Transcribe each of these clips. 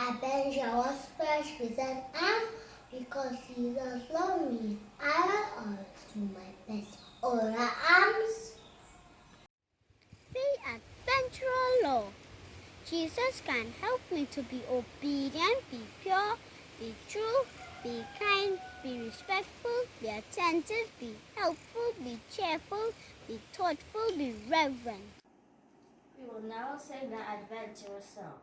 adventure was fresh with an arm because Jesus loved me. I will always do my best. All our arms. The adventurer law. Jesus can help me to be obedient, be pure, be true, be kind, be respectful, be attentive, be helpful, be cheerful, be thoughtful, be reverent. We will now sing the adventure song.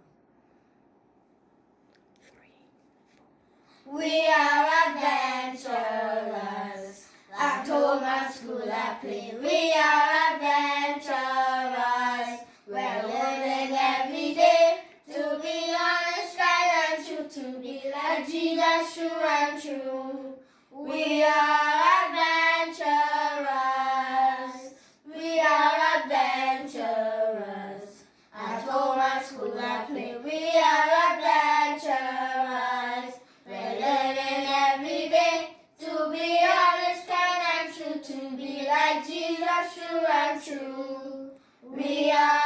We are adventurers, at home, at school, at play. We are adventurers, we're learning every day to be honest, kind and true, to be like Jesus, true and true. We are adventurers, we are adventurers, at home, at school, at play. We are adventurers, we're learning every day to be honest, kind and true, to be like Jesus, true and true. We are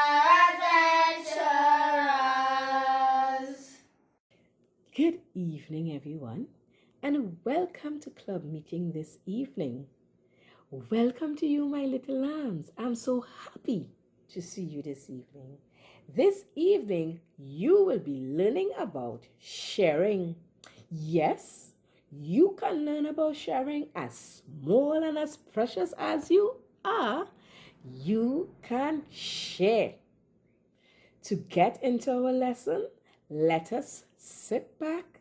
adventurers. Good evening, everyone, and welcome to club meeting this evening. Welcome to you, my little lambs. I'm so happy to see you this evening. This evening, you will be learning about sharing. Yes, you can learn about sharing as small and as precious as you are. You can share. To get into our lesson, let us sit back,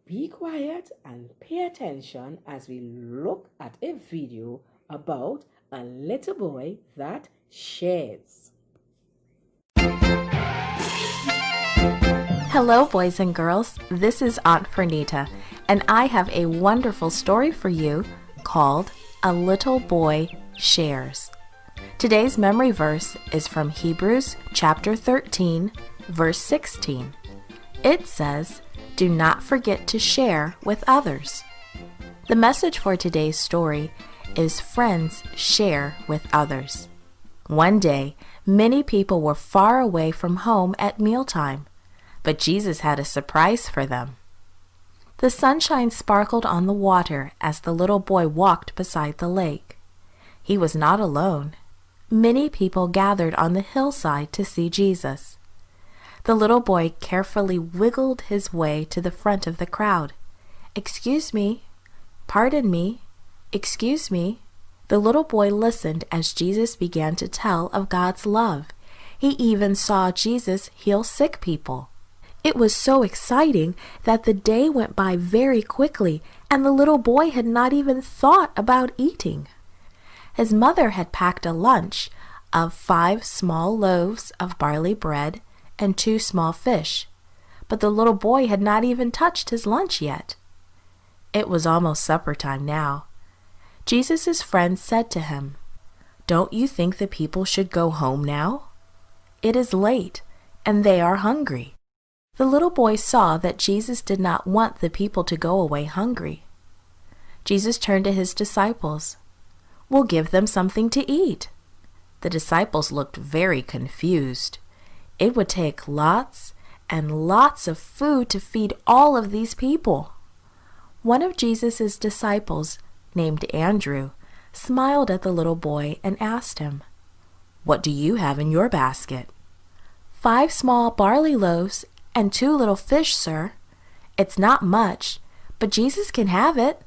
be quiet, and pay attention as we look at a video about a little boy that shares. Hello, boys and girls. This is Aunt Fernita, and I have a wonderful story for you called A Little Boy Shares. Today's memory verse is from Hebrews chapter 13, verse 16. It says, "Do not forget to share with others." The message for today's story is friends share with others. One day, many people were far away from home at mealtime, but Jesus had a surprise for them. The sunshine sparkled on the water as the little boy walked beside the lake. He was not alone. Many people gathered on the hillside to see Jesus. The little boy carefully wiggled his way to the front of the crowd. "Excuse me, pardon me, excuse me." The little boy listened as Jesus began to tell of God's love. He even saw Jesus heal sick people. It was so exciting that the day went by very quickly, and the little boy had not even thought about eating. His mother had packed a lunch of 5 small loaves of barley bread and 2 small fish, but the little boy had not even touched his lunch yet. It was almost supper time now. Jesus' friends said to him, "Don't you think the people should go home now? It is late, and they are hungry." The little boy saw that Jesus did not want the people to go away hungry. Jesus turned to his disciples. "We'll give them something to eat." The disciples looked very confused. It would take lots and lots of food to feed all of these people. One of Jesus' disciples, named Andrew, smiled at the little boy and asked him, "What do you have in your basket?" "5 small barley loaves and 2 little fish, sir. It's not much, but Jesus can have it."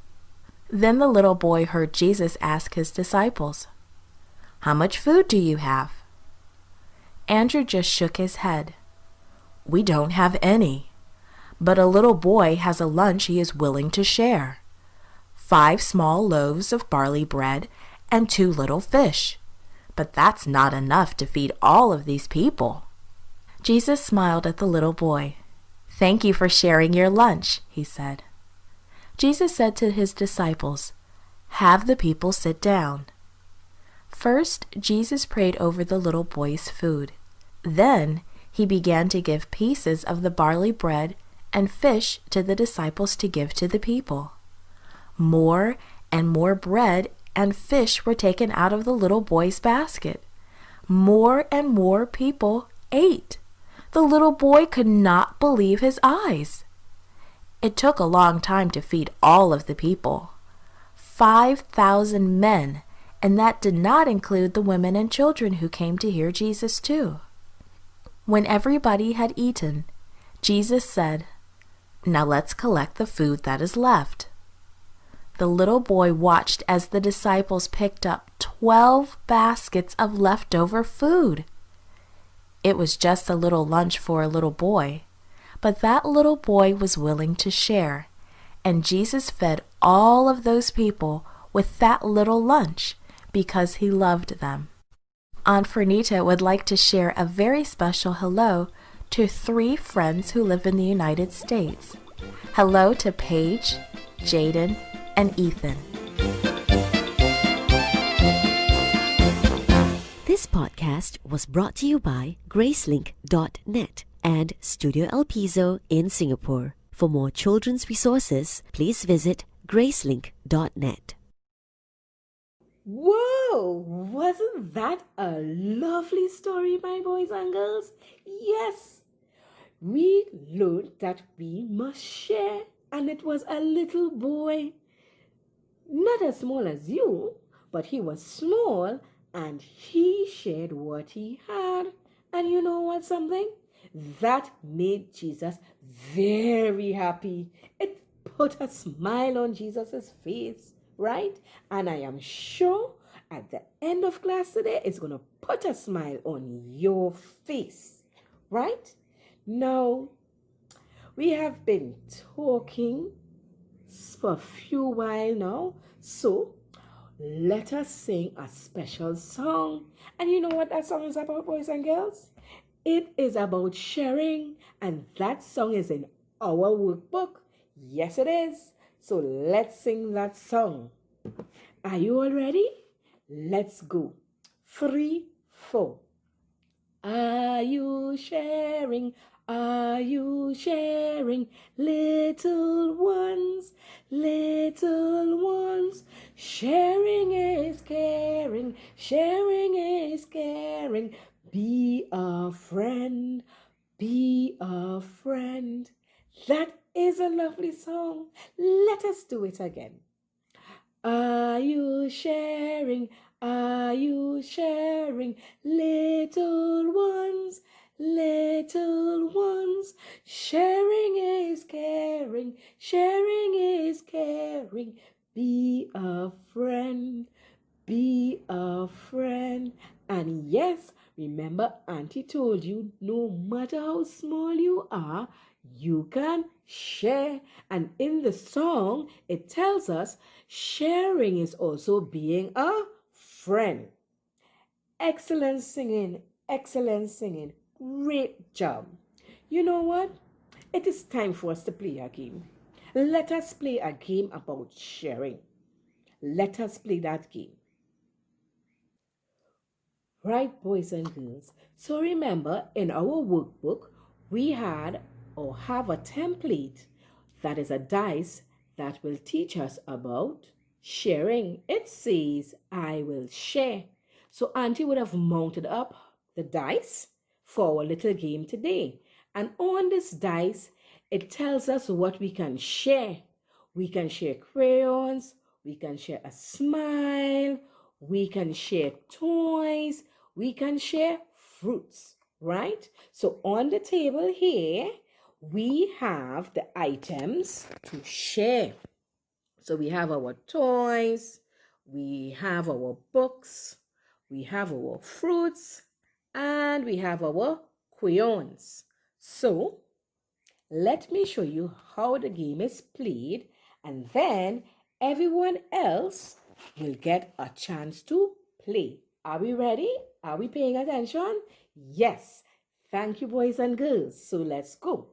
Then the little boy heard Jesus ask his disciples, "How much food do you have?" Andrew just shook his head. "We don't have any, but a little boy has a lunch he is willing to share. 5 small loaves of barley bread and 2 little fish, but that's not enough to feed all of these people." Jesus smiled at the little boy. "Thank you for sharing your lunch," he said. Jesus said to his disciples, "Have the people sit down." First, Jesus prayed over the little boy's food. Then, he began to give pieces of the barley bread and fish to the disciples to give to the people. More and more bread and fish were taken out of the little boy's basket. More and more people ate. The little boy could not believe his eyes. It took a long time to feed all of the people. 5,000 men, and that did not include the women and children who came to hear Jesus too. When everybody had eaten, Jesus said, "Now let's collect the food that is left." The little boy watched as the disciples picked up 12 baskets of leftover food. It was just a little lunch for a little boy, but that little boy was willing to share, and Jesus fed all of those people with that little lunch because he loved them. Aunt Fernita would like to share a very special hello to 3 friends who live in the United States. Hello to Paige, Jaden, and Ethan. This podcast was brought to you by Gracelink.net and Studio El Piso in Singapore. For more children's resources, please visit Gracelink.net. Whoa! Wasn't that a lovely story, my boys and girls? Yes! We learned that we must share, and it was a little boy. Not as small as you, but he was small and he shared what he had. And you know what, something? That made Jesus very happy. It put a smile on Jesus' face, right? And I am sure at the end of class today, it's going to put a smile on your face, right? Now, we have been talking for a few while now, so let us sing a special song. And you know what that song is about, boys and girls? It is about sharing, and that song is in our workbook. Yes, it is. So let's sing that song. Are you all ready? Let's go. 3, 4. Are you sharing? Are you sharing? Little ones, little ones. Sharing is caring, sharing is caring. Be a friend, be a friend. That is a lovely song. Let us do it again. Are you sharing? Are you sharing? Little ones, little ones. Sharing is caring, sharing is caring. Be a friend, be a friend. And yes, remember Auntie told you, no matter how small you are, you can share. And in the song, it tells us sharing is also being a friend. Excellent singing, excellent singing. Great job. You know what? It is time for us to play a game. Let us play a game about sharing. Let us play that game. Right, boys and girls? So remember, in our workbook, we had or have a template that is a dice that will teach us about sharing. It says, I will share. So Auntie would have mounted up the dice for our little game today. And on this dice, it tells us what we can share. We can share crayons, we can share a smile, we can share toys, we can share fruits, right? So on the table here, we have the items to share. So we have our toys, we have our books, we have our fruits, and we have our crayons. So let me show you how the game is played, and then everyone else will get a chance to play. Are we ready? Are we paying attention? Yes. Thank you, boys and girls. So let's go.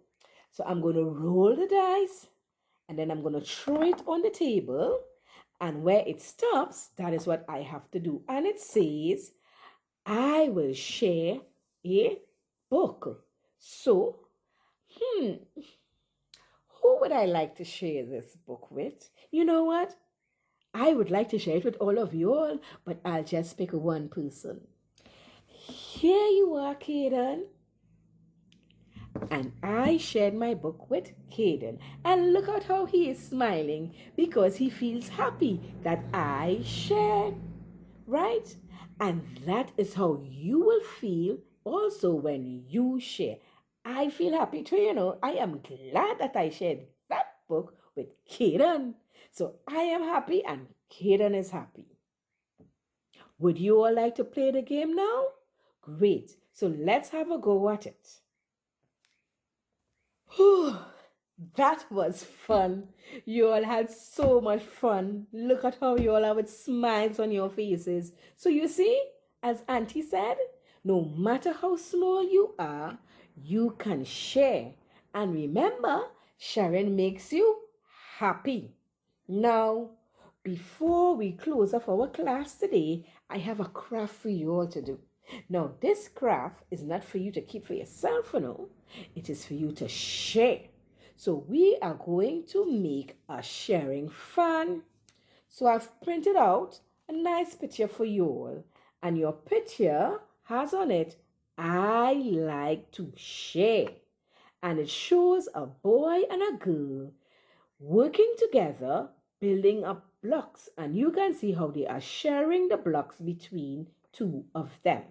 So I'm going to roll the dice, and then I'm going to throw it on the table, and where it stops, that is what I have to do. And it says, I will share a book. So, who would I like to share this book with? You know what? I would like to share it with all of you all, but I'll just pick one person. Here you are, Kaden. And I shared my book with Caden. And look at how he is smiling because he feels happy that I shared, right? And that is how you will feel also when you share. I feel happy too, I am glad that I shared that book with Caden. So I am happy and Caden is happy. Would you all like to play the game now? Great. So let's have a go at it. Whew, that was fun. You all had so much fun. Look at how you all have with smiles on your faces. So you see, as Auntie said, no matter how small you are, you can share. And remember, sharing makes you happy. Now, before we close off our class today, I have a craft for you all to do. Now, this craft is not for you to keep for yourself, It is for you to share. So we are going to make a sharing fun. So I've printed out a nice picture for you all. And your picture has on it, I like to share. And it shows a boy and a girl working together, building up blocks. And you can see how they are sharing the blocks between two of them.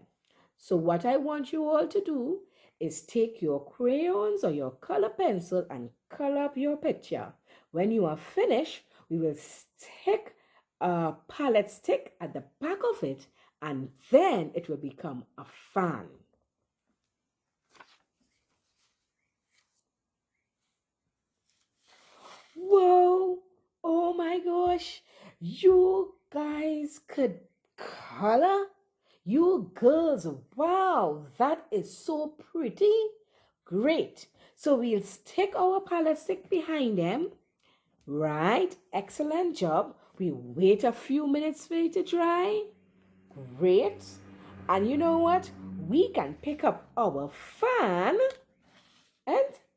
So what I want you all to do is take your crayons or your color pencil and color up your picture. When you are finished, we will stick a palette stick at the back of it, and then it will become a fan. Whoa! Oh my gosh! You guys could color? You girls, wow, that is so pretty. Great. So we'll stick our palette stick behind them. Right, excellent job. We wait a few minutes for it to dry. Great. And you know what? We can pick up our fan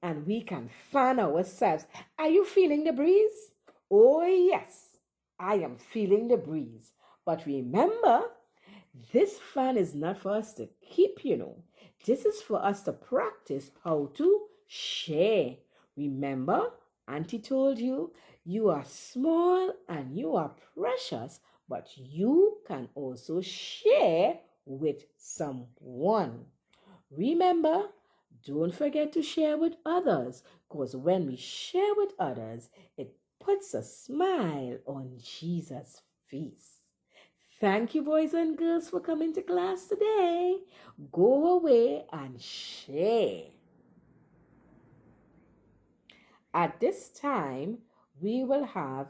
and we can fan ourselves. Are you feeling the breeze? Oh yes, I am feeling the breeze. But remember, this fan is not for us to keep, This is for us to practice how to share. Remember, Auntie told you, you are small and you are precious, but you can also share with someone. Remember, don't forget to share with others, because when we share with others, it puts a smile on Jesus' face. Thank you, boys and girls, for coming to class today. Go away and share. At this time, we will have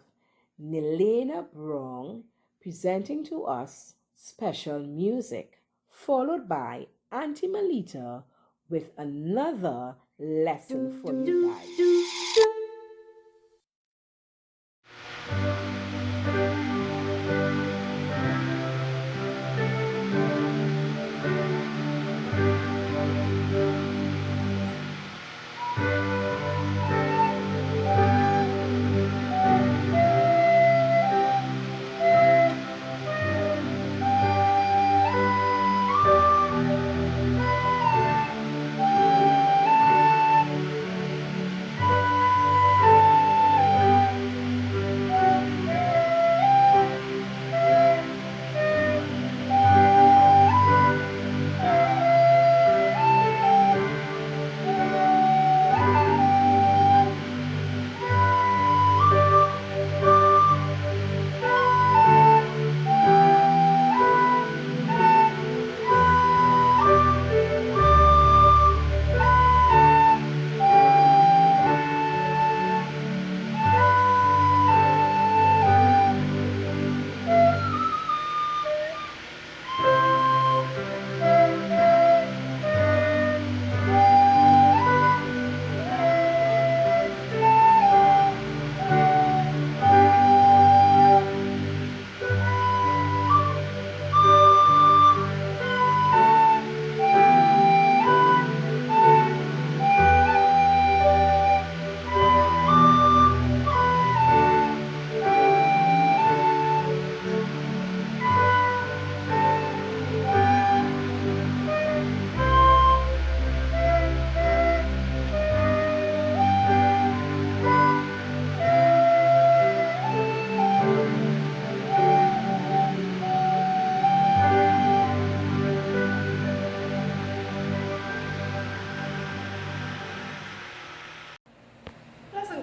Nilena Brown presenting to us special music, followed by Auntie Melita with another lesson for you guys.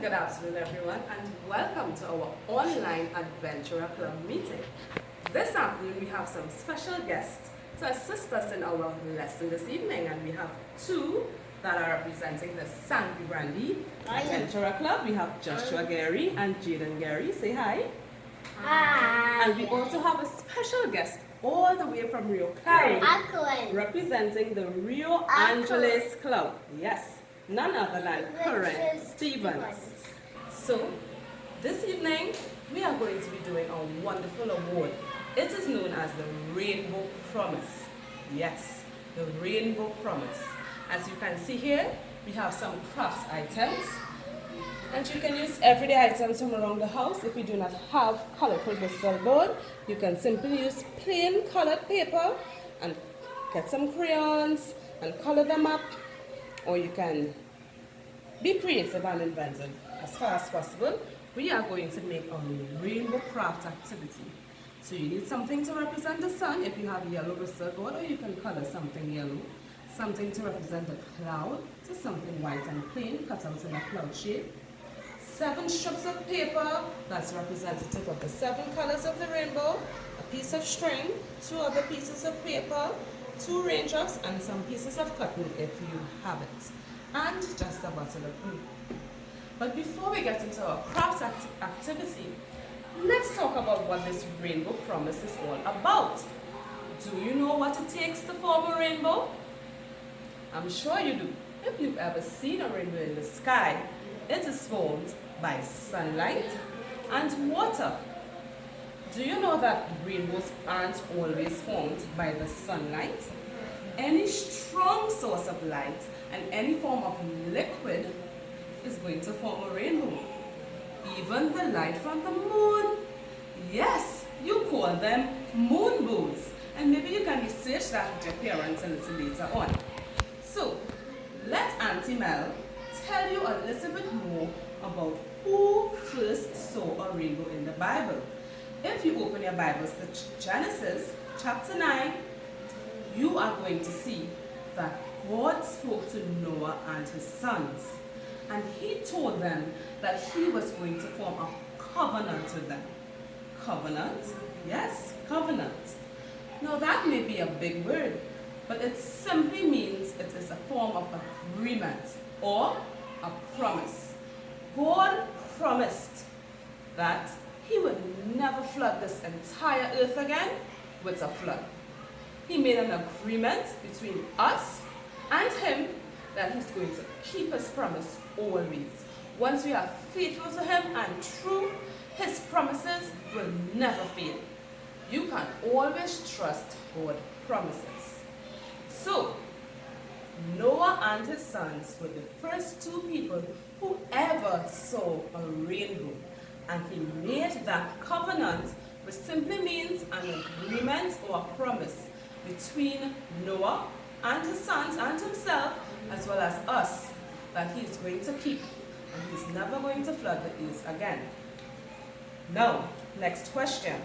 Good afternoon, everyone, and welcome to our online Adventurer Club meeting. This afternoon, we have some special guests to assist us in our lesson this evening, and we have two that are representing the Sandy Brandy Adventurer Club. We have Joshua Gary and Jaden Gary. Say hi. Hi. And we also have a special guest all the way from Rio Claro, representing the Rio Angeles Club. Yes, none other than Karen Stevens. So, this evening, we are going to be doing a wonderful award. It is known as the Rainbow Promise. Yes, the Rainbow Promise. As you can see here, we have some crafts items. And you can use everyday items from around the house. If you do not have colorful whistle board, you can simply use plain colored paper and get some crayons and color them up. Or you can be creative and inventive. As far as possible, we are going to make a rainbow craft activity. So you need something to represent the sun if you have yellow whistle board, or you can color something yellow. Something to represent a cloud, to something white and plain, cut out in a cloud shape. 7 strips of paper, that's representative of the 7 colors of the rainbow, a piece of string, 2 other pieces of paper, 2 raindrops, and some pieces of cotton if you have it, and just a bottle of glue. But before we get into our craft activity, let's talk about what this Rainbow Promise is all about. Do you know what it takes to form a rainbow? I'm sure you do. If you've ever seen a rainbow in the sky, it is formed by sunlight and water. Do you know that rainbows aren't always formed by the sunlight? Any strong source of light and any form of liquid is going to form a rainbow. Even the light from the moon. Yes, you call them moonbows. And maybe you can research that with your parents a little later on. So, let Auntie Mel tell you a little bit more about who first saw a rainbow in the Bible. If you open your Bibles to Genesis chapter 9, you are going to see that God spoke to Noah and his sons. And he told them that he was going to form a covenant with them. Covenant? Yes, covenant. Now that may be a big word, but it simply means it is a form of agreement or a promise. God promised that he would never flood this entire earth again with a flood. He made an agreement between us and him that he's going to keep his promise always. Once we are faithful to him and true, his promises will never fail. You can always trust God's promises. So, Noah and his sons were the first 2 people who ever saw a rainbow. And he made that covenant, which simply means an agreement or a promise between Noah and his sons and himself, as well as us, that he is going to keep. And he's never going to flood the earth again. Now, next question.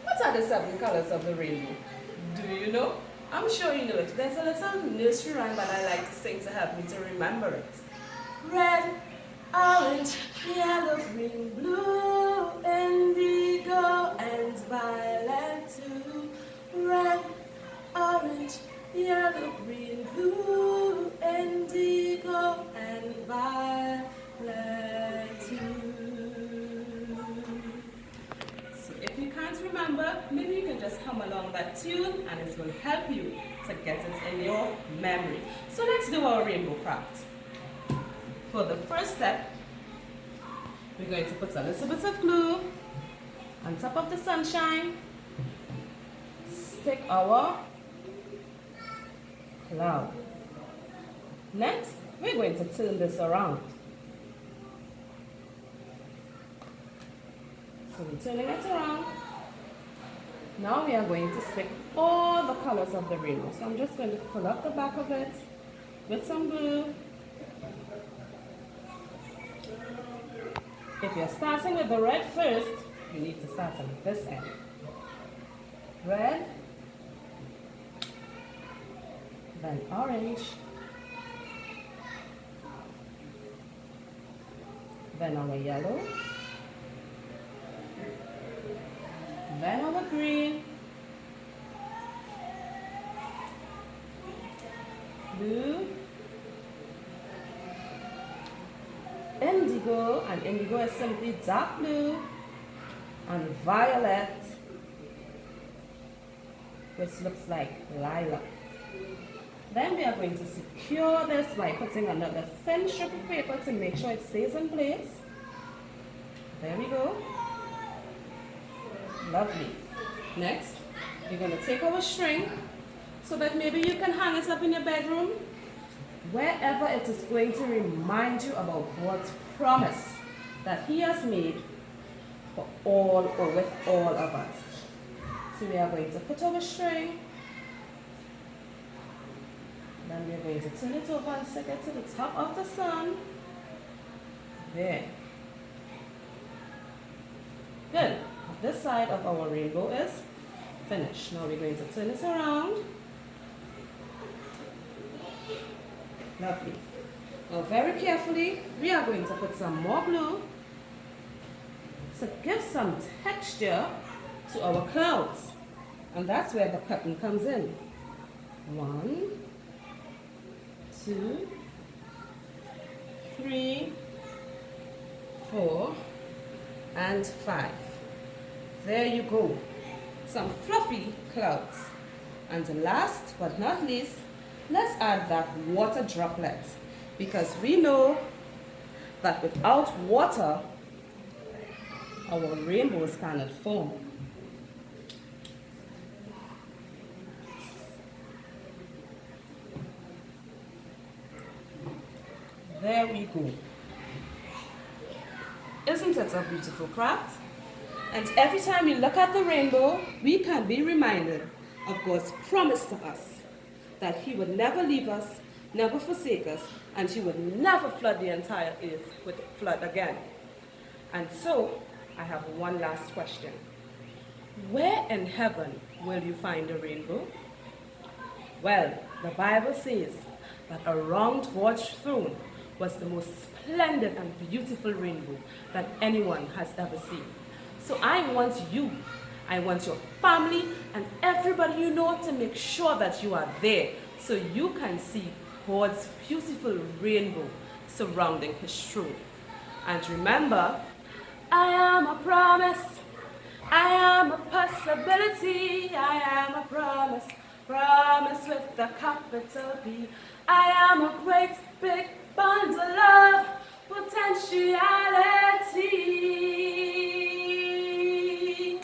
What are the 7 colors of the rainbow? Do you know? I'm sure you know it. There's a little nursery rhyme that I like to sing to help me to remember it. Red, orange, yellow, green, blue, indigo, and violet too. Red, orange, yellow, green, blue, indigo, and violet too. So if you can't remember, maybe you can just hum along that tune and it will help you to get it in your memory. So let's do our rainbow craft. For the first step, we're going to put a little bit of glue on top of the sunshine, stick our cloud. Next, we're going to turn this around. So we're turning it around. Now we are going to stick all the colors of the rainbow. So I'm just going to pull up the back of it with some glue. If you're starting with the red first, you need to start on this end. Red, then orange, then our yellow, then our green, blue, indigo, and indigo is simply dark blue, and violet, which looks like lilac. Then we are going to secure this by putting another thin strip of paper to make sure it stays in place. There we go. Lovely. Next, we're going to take our string so that maybe you can hang it up in your bedroom, wherever it is going to remind you about God's promise that He has made for all or with all of us. So we are going to put our string, then we are going to turn it over and stick it to the top of the sun. There. Good. This side of our rainbow is finished. Now we're going to turn it around. Lovely. Now very carefully, we are going to put some more glue to give some texture to our clouds. And that's where the cutting comes in. 1, 2, 3, 4, and 5. There you go. Some fluffy clouds. And last but not least, let's add that water droplet, because we know that without water, our rainbows cannot form. There we go. Isn't it a beautiful craft? And every time we look at the rainbow, we can be reminded of God's promise to us that He would never leave us, never forsake us, and He would never flood the entire earth with a flood again. And so, I have one last question. Where in heaven will you find a rainbow? Well, the Bible says that around God's throne was the most splendid and beautiful rainbow that anyone has ever seen. So I want you, I want your family and everybody you know to make sure that you are there so you can see God's beautiful rainbow surrounding His throne. And remember, I am a promise, I am a possibility, I am a promise, promise with a capital P. I am a great big bundle of potentiality.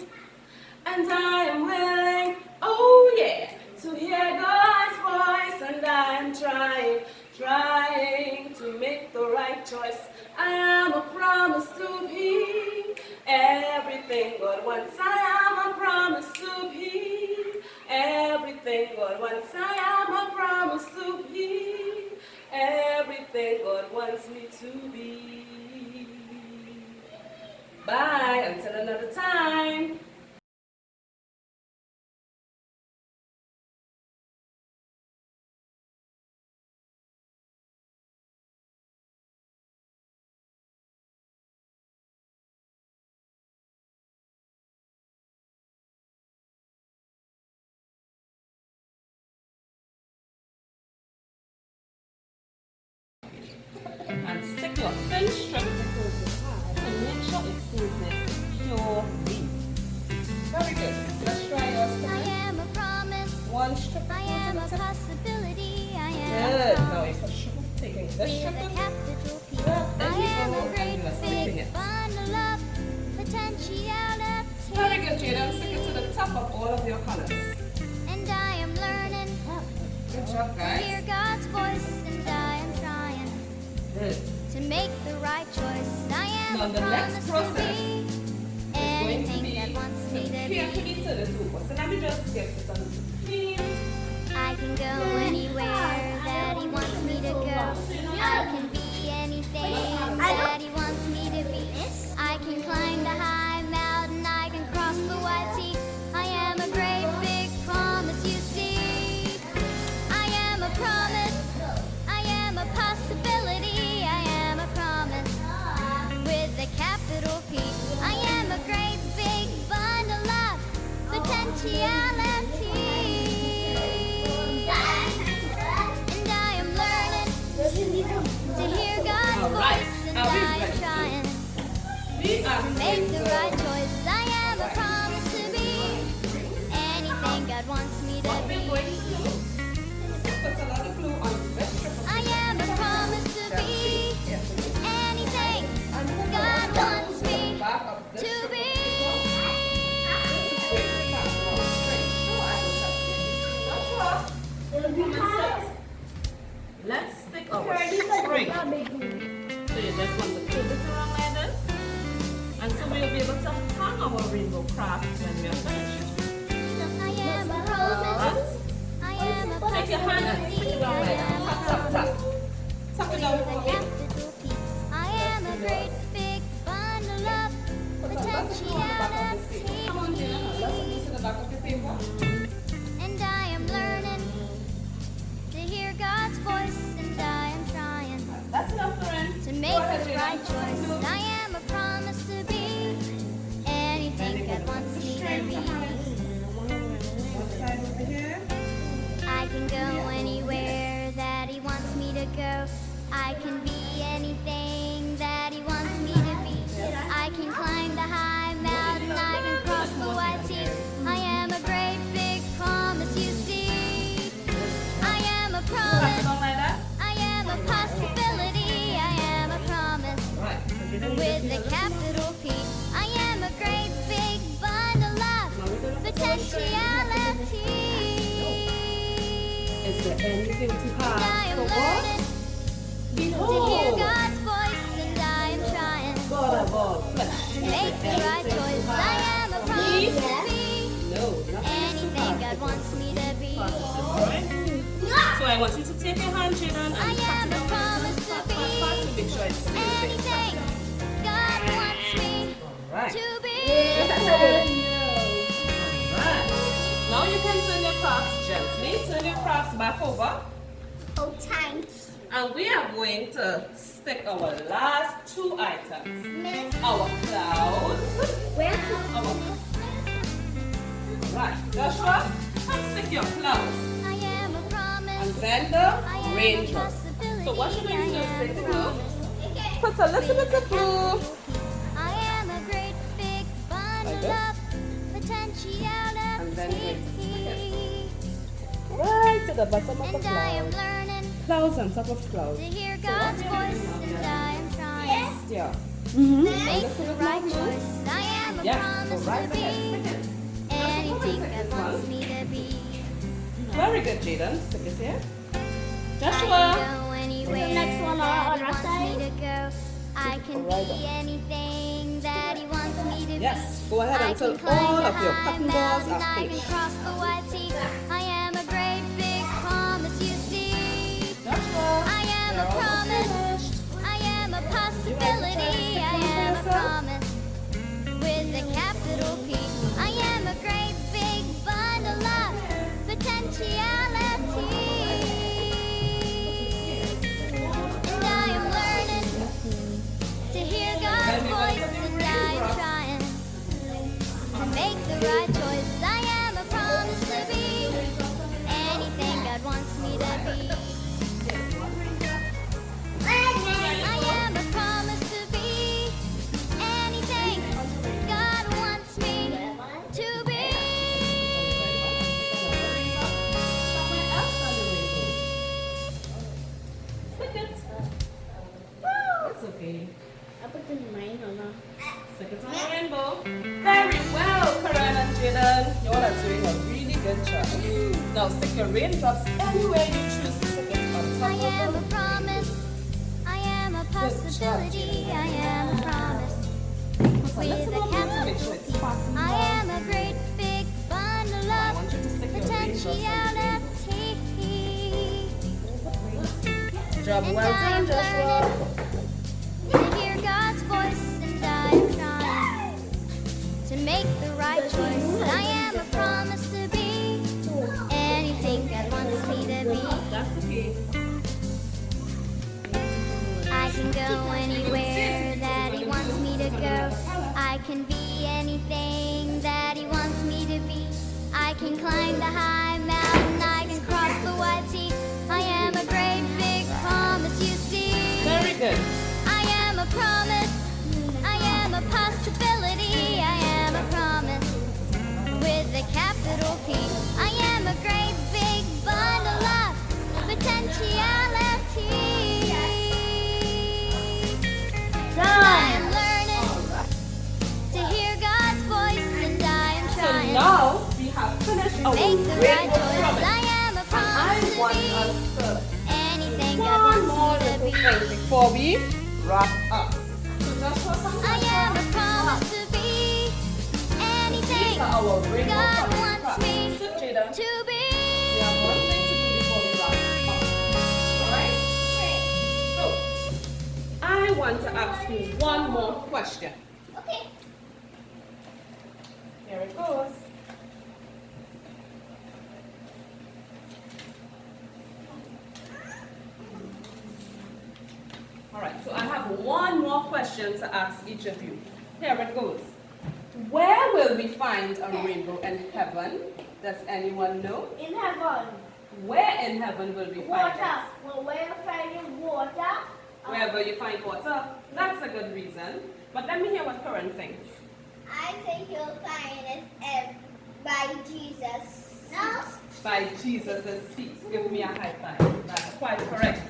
And I am willing, oh yeah, to hear God's voice. And I am trying to make the right choice. I am a promise to be everything God wants. I am a promise to be everything God wants. I am a promise to be everything God wants me to be. Bye, until another time. And stick your thin strip to make sure it stays this purely. Very good. Let's try yours. I am a promise. One strip. I am a possibility. I am Good. a Now it's a strip. Taking this with strip. a capital P. There I you am go. a And great you are sticking big it. bundle of potentiality. Very good, Jaden. Stick it to the top of all of your colors. And I am learning Good job, to hear guys. God's voice, and I am trying Good. to make the right choice. I am Now a the next promise to process be Going to anything be that wants me to be. carefully turn it over. So let me just get it on the clean. I can go anywhere that He wants me to go. I can be anything that He wants me to be. I can climb the high mountain, I can cross the wide sea. I am a great big promise, you see. I am a promise, I am a possibility. I am a promise with God wants me to What we're be. going to do is put a lot of glue on this strip of I am a promise to be anything God wants me back of this to strip be. Let's stick our string. So you just want to pull this around like this. And so we'll be able to hang our rainbow craft when we are finished. I am a promise. I am a Take your hand and stick it down like that. Tap, tap, tap. Tap it down for me. I am a great big bundle of potentiality. Come on, Gina. Let's put this in the back of your paper. And I am learning to hear God's voice, and I am trying That's enough, Lauren. to make the right choice. I am a promise to be anything God wants me to be. One side over here. I can go anywhere that He wants me to go. I can be anything that He wants me to be. I can climb the high mountain, I can cross the wide sea. I am a great big promise, you see. I am a Tap it promise, down like that. I am a possibility. I am a promise Right. with a capital P. I am a great big bundle of potentiality. Is there anything to And I have am for what? learning to hear Behold, God's voice, and I am trying God of all flesh. to make the right choice. I am a promise to be No, nothing anything God wants me to be. Alright? So I want you to take your hand, Jaden, and I pat am it a down promise to to pat, pat, pat, to make sure it stays there. anything God wants me Alright. to be. Alright. Now you can turn your crafts gently. Turn your crafts back over. Oh, thanks. And we are going to stick our last two items. Miss, Our clouds. where? Right. Joshua, come stick your clouds. I am a And promise. then I the am a raindrops. possibility. So what you're going to do is I am take a the glue. promise. Put a little bit of glue. I am a great big bundle this. of potentiality. And then right to the bottom of the And I am cloud. learning Clouds on top of to clouds. hear God's voice, and I am trying Yeah. to make Listen the to right my choice. I am a Yes. Go promise right to be ahead. Stick it. anything God wants me to be. Very good, Jaden. Stick it here. I Joshua. can go anywhere that He wants me to go. I can be anything that He wants me to be. Yes. Go ahead I until can climb all the of your high cotton balls mountain, are I can finished. cross the wide sea. I am a great big promise, you see. Joshua. I am we're a almost promise. finished. I am a possibility. I am a promise with a capital P. I am a great big bundle of potentiality. And I am learning to hear God's voice, and I am trying to make the right choice. I am a promise to be anything God wants me to be. I am a promise to be anything God wants me to be. Stick it. It's okay. Stick it on the rainbow. Very well, Karen and Jaden. You all are doing a really good job. Now stick your raindrops anywhere you choose to stick it on I top am of a them. promise. I am a possibility. I am a promise Put a with little a more glue to make capital sure it's P. fastened I down. am a great big bundle I of want you to stick your raindrops on potentiality. the job. And Well I done, am Joshua. learning to hear God's voice, and I am trying to make the right choice. I am a promise to be anything God wants me to be. That's okay. I can go anywhere that He wants me to go. I can be anything that He wants me to be. I can climb the high mountain, I can cross the wide sea. I am a great big promise, you see. Very good. I am a promise. I am a possibility. I am a promise with a capital P. I our Make the right rainbow choice. promise. I am a And promise I to want be us to anything do God one wants more me to little be. thing before we wrap up. So just for some I am a promise to be anything These are our rainbow God promise wants crafts. me Sit, Jada. to be. We have one thing to do before we wrap up. Alright? So, I want to ask you one more question. Okay. Here it goes. Alright, so I have one more question to ask each of you. Here it goes. Where will we find a rainbow in heaven? Does anyone know? In heaven. Where in heaven will we find Water. it? Well, where you finding water? Wherever you find water. That's a good reason. But let me hear what Corinne thinks. I think you'll find it by Jesus. No. By Jesus' feet. Give me a high five. That's quite correct.